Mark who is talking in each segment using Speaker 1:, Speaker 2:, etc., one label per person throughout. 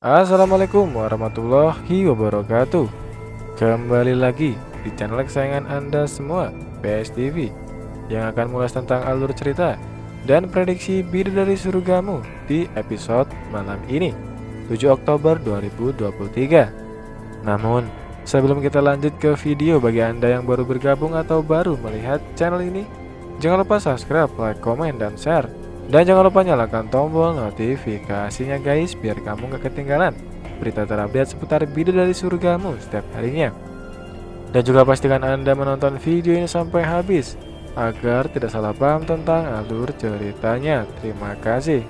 Speaker 1: Assalamualaikum warahmatullahi wabarakatuh. Kembali lagi di channel kesayangan Anda semua, PSTV, yang akan mengulas tentang alur cerita dan prediksi bidadari surgamu di episode malam ini, 7 Oktober 2023. Namun, sebelum kita lanjut ke video, bagi Anda yang baru bergabung atau baru melihat channel ini, jangan lupa subscribe, like, komen, dan share. Dan jangan lupa nyalakan tombol notifikasinya guys, biar kamu gak ketinggalan berita terupdate seputar bidadari surgamu setiap harinya. Dan juga pastikan Anda menonton video ini sampai habis agar tidak salah paham tentang alur ceritanya. Terima kasih.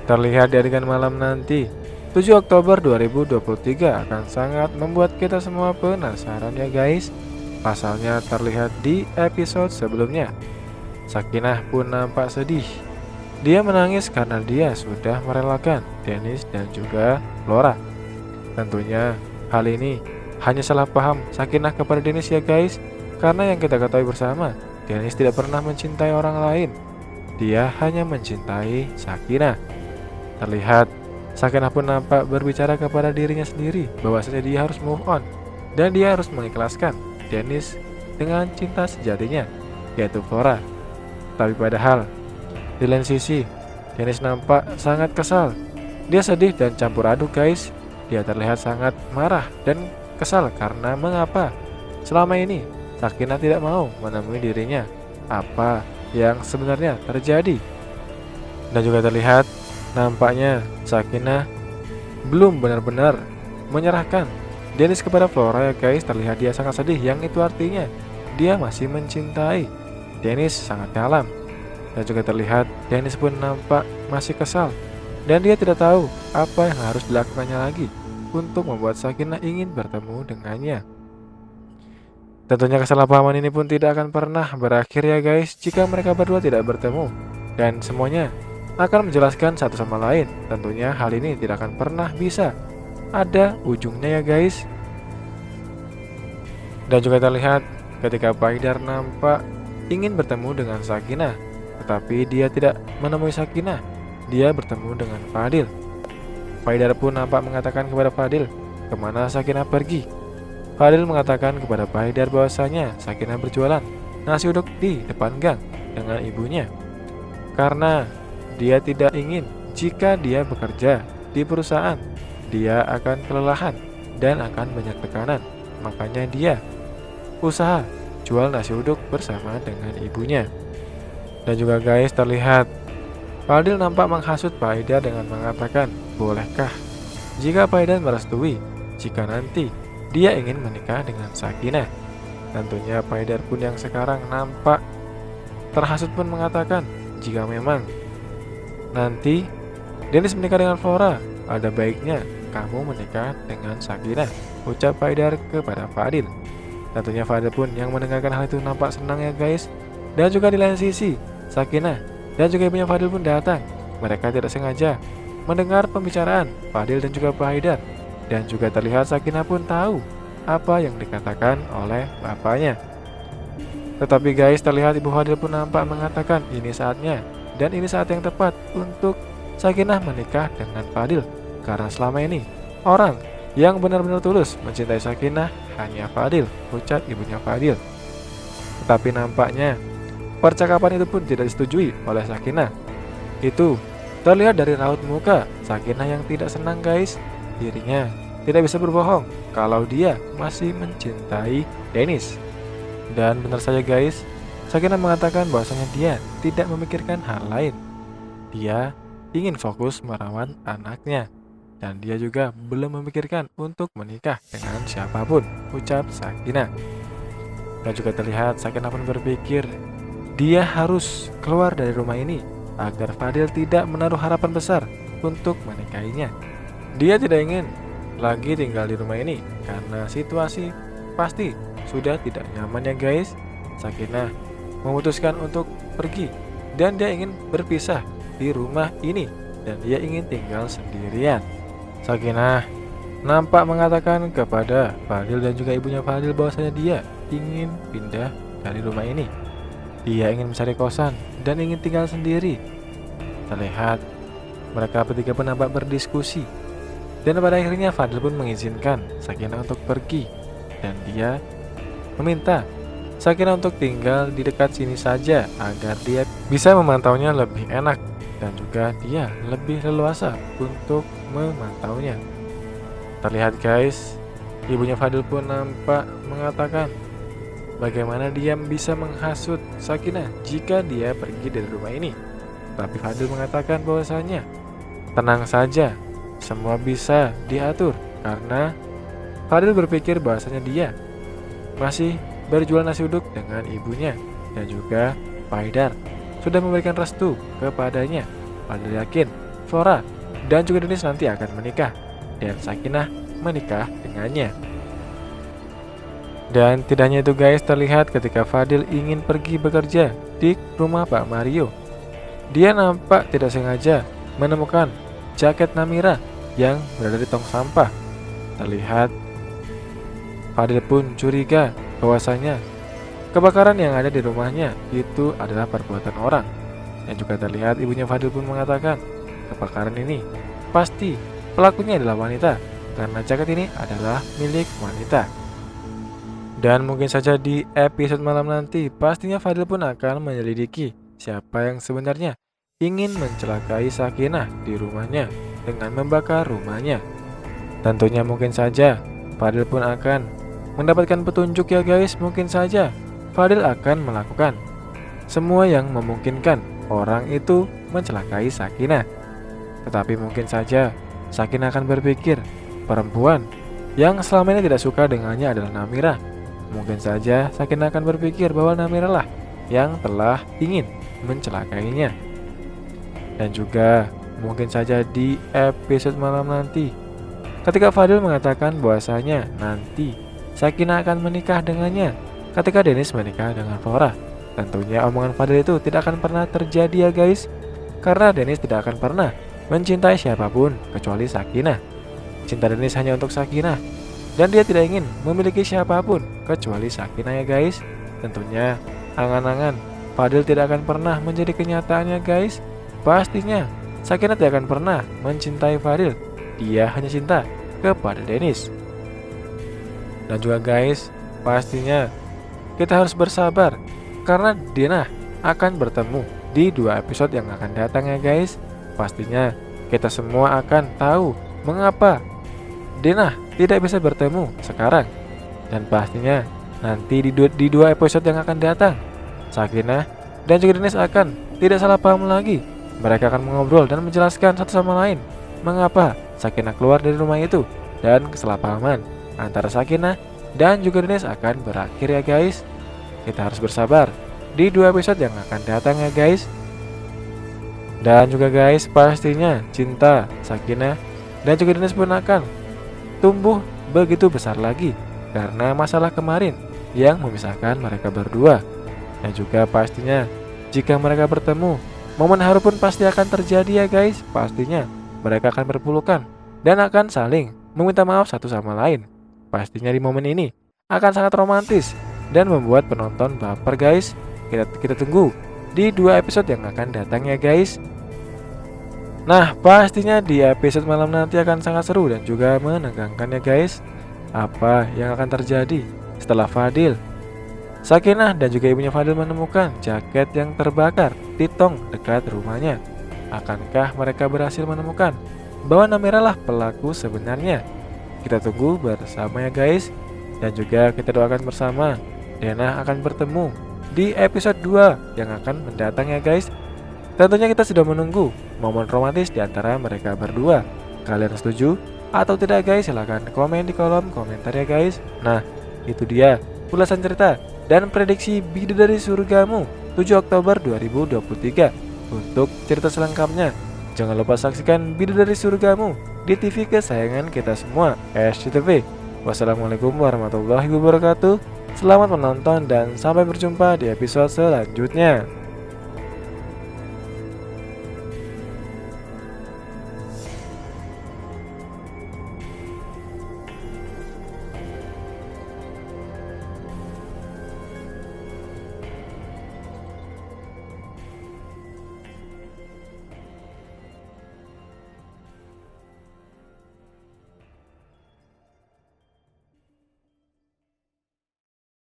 Speaker 1: Terlihat di adegan malam nanti, 7 Oktober 2023 akan sangat membuat kita semua penasaran ya guys. Pasalnya terlihat di episode sebelumnya, Sakinah pun nampak sedih. Dia menangis karena dia sudah merelakan Dennis dan juga Flora. Tentunya hal ini hanya salah paham Sakinah kepada Dennis ya guys. Karena yang kita ketahui bersama, Dennis tidak pernah mencintai orang lain. Dia hanya mencintai Sakinah. Terlihat Sakinah pun nampak berbicara kepada dirinya sendiri bahwasanya dia harus move on dan dia harus mengikhlaskan Dennis dengan cinta sejatinya, yaitu Flora. Tapi padahal di lain sisi, Dennis nampak sangat kesal. Dia sedih dan campur aduk guys. Dia terlihat sangat marah dan kesal karena mengapa selama ini Sakinah tidak mau menemui dirinya. Apa yang sebenarnya terjadi? Dan juga terlihat nampaknya Sakinah belum benar-benar menyerahkan Dennis kepada Flora ya guys. Terlihat dia sangat sedih, yang itu artinya dia masih mencintai Dennis sangat dalam. Dan juga terlihat Dennis pun nampak masih kesal dan dia tidak tahu apa yang harus dilakukannya lagi untuk membuat Sakinah ingin bertemu dengannya. Tentunya kesalahpahaman ini pun tidak akan pernah berakhir ya guys jika mereka berdua tidak bertemu, dan semuanya akan menjelaskan satu sama lain. Tentunya hal ini tidak akan pernah bisa ada ujungnya ya guys. Dan juga terlihat ketika Paidar nampak ingin bertemu dengan Sakinah, tetapi dia tidak menemui Sakinah. Dia bertemu dengan Fadil. Paidar pun nampak mengatakan kepada Fadil, kemana Sakinah pergi. Fadil mengatakan kepada Paidar bahwasanya Sakinah berjualan nasi uduk di depan gang dengan ibunya, karena dia tidak ingin jika dia bekerja di perusahaan dia akan kelelahan dan akan banyak tekanan. Makanya dia usaha jual nasi uduk bersama dengan ibunya. Dan juga guys terlihat Fadil nampak menghasut Paidar dengan mengatakan, bolehkah jika Paidar merestui jika nanti dia ingin menikah dengan Sakinah. Tentunya Paidar pun yang sekarang nampak terhasut pun mengatakan, jika memang nanti Dennis menikah dengan Flora, ada baiknya kamu menikah dengan Sakinah, ucap Paidar kepada Fadil. Tentunya Fadil pun yang mendengarkan hal itu nampak senang ya guys. Dan juga di lain sisi, Sakinah dan juga ibunya Fadil pun datang. Mereka tidak sengaja mendengar pembicaraan Fadil dan juga Paidar. Dan juga terlihat Sakinah pun tahu apa yang dikatakan oleh bapaknya. Tetapi guys terlihat ibu Fadil pun nampak mengatakan ini saatnya dan ini saat yang tepat untuk Sakinah menikah dengan Fadil. Karena selama ini orang yang benar-benar tulus mencintai Sakinah hanya Fadil, ucap ibunya Fadil. Tetapi nampaknya percakapan itu pun tidak disetujui oleh Sakinah. Itu terlihat dari raut muka Sakinah yang tidak senang guys. Dirinya tidak bisa berbohong kalau dia masih mencintai Dennis. Dan benar saja guys, Sakinah mengatakan bahwasanya dia tidak memikirkan hal lain. Dia ingin fokus merawat anaknya. Dan dia juga belum memikirkan untuk menikah dengan siapapun, ucap Sakinah. Dan juga terlihat Sakinah pun berpikir dia harus keluar dari rumah ini agar Fadil tidak menaruh harapan besar untuk menikahinya. Dia tidak ingin lagi tinggal di rumah ini karena situasi pasti sudah tidak nyaman ya guys. Sakinah memutuskan untuk pergi dan dia ingin berpisah di rumah ini dan dia ingin tinggal sendirian. Sakinah nampak mengatakan kepada Fadil dan juga ibunya Fadil bahwasanya dia ingin pindah dari rumah ini. Dia ingin mencari kosan dan ingin tinggal sendiri. Terlihat mereka bertiga pun nampak berdiskusi. Dan pada akhirnya Fadil pun mengizinkan Sakinah untuk pergi. Dan dia meminta Sakinah untuk tinggal di dekat sini saja agar dia bisa memantaunya lebih enak. Dan juga dia lebih leluasa untuk memantaunya. Terlihat guys, ibunya Fadil pun nampak mengatakan bagaimana dia bisa menghasut Sakinah jika dia pergi dari rumah ini. Tapi Fadil mengatakan bahwasanya tenang saja, semua bisa diatur. Karena Fadil berpikir bahwasanya dia masih berjual nasi uduk dengan ibunya. Dan juga Pak Haidar sudah memberikan restu kepadanya. Fadil yakin Flora dan juga Denis nanti akan menikah dan Sakinah menikah dengannya. Dan tidak hanya itu guys, terlihat ketika Fadil ingin pergi bekerja di rumah Pak Mario, dia nampak tidak sengaja menemukan jaket Namira yang berada di tong sampah. Terlihat Fadil pun curiga bahwasanya kebakaran yang ada di rumahnya itu adalah perbuatan orang. Dan juga terlihat ibunya Fadil pun mengatakan kebakaran ini pasti pelakunya adalah wanita, karena jaket ini adalah milik wanita. Dan mungkin saja di episode malam nanti pastinya Fadil pun akan menyelidiki siapa yang sebenarnya ingin mencelakai Sakinah di rumahnya dengan membakar rumahnya. Tentunya mungkin saja Fadil pun akan mendapatkan petunjuk ya guys. Mungkin saja Fadil akan melakukan semua yang memungkinkan orang itu mencelakai Sakinah. Tetapi mungkin saja Sakinah akan berpikir perempuan yang selama ini tidak suka dengannya adalah Namira. Mungkin saja Sakinah akan berpikir bahwa Namira lah yang telah ingin mencelakainya. Dan juga mungkin saja di episode malam nanti ketika Fadil mengatakan bahwasanya nanti Sakinah akan menikah dengannya ketika Denis menikah dengan Flora. Tentunya omongan Fadil itu tidak akan pernah terjadi ya guys, karena Denis tidak akan pernah mencintai siapapun kecuali Sakinah. Cinta Denis hanya untuk Sakinah, dan dia tidak ingin memiliki siapapun kecuali Sakinah ya guys. Tentunya angan-angan Fadil tidak akan pernah menjadi kenyataan ya guys. Pastinya Sakinah tidak akan pernah mencintai Fadil, dia hanya cinta kepada Denis. Dan juga guys, pastinya kita harus bersabar karena Dina akan bertemu di 2 episode yang akan datang ya guys. Pastinya kita semua akan tahu mengapa Dina tidak bisa bertemu sekarang. Dan pastinya nanti di 2 episode yang akan datang, Sakinah dan juga Denis akan tidak salah paham lagi. Mereka akan mengobrol dan menjelaskan satu sama lain mengapa Sakinah keluar dari rumah itu, dan kesalahpahaman antara Sakinah dan juga Denis akan berakhir ya guys. Kita harus bersabar di 2 episode yang akan datang ya guys. Dan juga guys, pastinya cinta Sakinah dan juga Denis pun akan tumbuh begitu besar lagi karena masalah kemarin yang memisahkan mereka berdua. Dan juga pastinya jika mereka bertemu, momen haru pun pasti akan terjadi ya guys. Pastinya mereka akan berpelukan dan akan saling meminta maaf satu sama lain. Pastinya di momen ini akan sangat romantis dan membuat penonton baper guys. Kita tunggu di 2 episode yang akan datang ya guys. Nah pastinya di episode malam nanti akan sangat seru dan juga menegangkan ya guys. Apa yang akan terjadi setelah Fadil, Sakinah dan juga ibunya Fadil menemukan jaket yang terbakar di tong dekat rumahnya? Akankah mereka berhasil menemukan bahwa Namira lah pelaku sebenarnya? Kita tunggu bersama ya guys. Dan juga kita doakan bersama Dina akan bertemu di episode 2 yang akan mendatang ya guys. Tentunya kita sudah menunggu momen romantis di antara mereka berdua. Kalian setuju atau tidak guys? Silahkan komen di kolom komentar ya guys. Nah itu dia ulasan cerita dan prediksi Bidadari Surgamu 7 Oktober 2023. Untuk cerita selengkapnya jangan lupa saksikan Bidadari Surgamu di TV kesayangan kita semua, SCTV. Wassalamualaikum warahmatullahi wabarakatuh. Selamat menonton dan sampai berjumpa di episode selanjutnya.